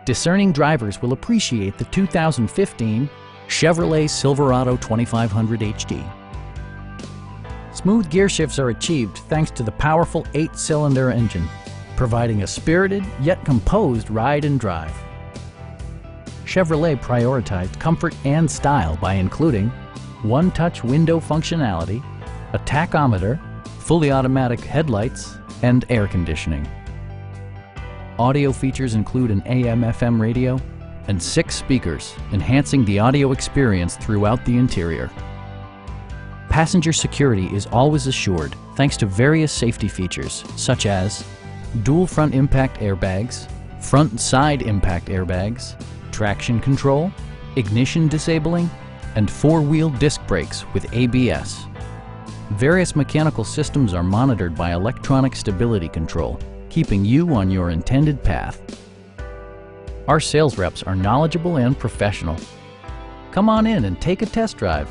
Discerning drivers will appreciate the 2015 Chevrolet Silverado 2500HD. Smooth gear shifts are achieved thanks to the powerful 8-cylinder engine, providing a spirited yet composed ride and drive. Chevrolet prioritized comfort and style by including one-touch window functionality, a tachometer, fully automatic headlights, and air conditioning. Audio features include an AM/FM radio and 6 speakers, enhancing the audio experience throughout the interior. Passenger security is always assured thanks to various safety features such as dual front impact airbags, front and side impact airbags, traction control, ignition disabling, and 4-wheel disc brakes with ABS. Various mechanical systems are monitored by electronic stability control, keeping you on your intended path. Our sales reps are knowledgeable and professional. Come on in and take a test drive.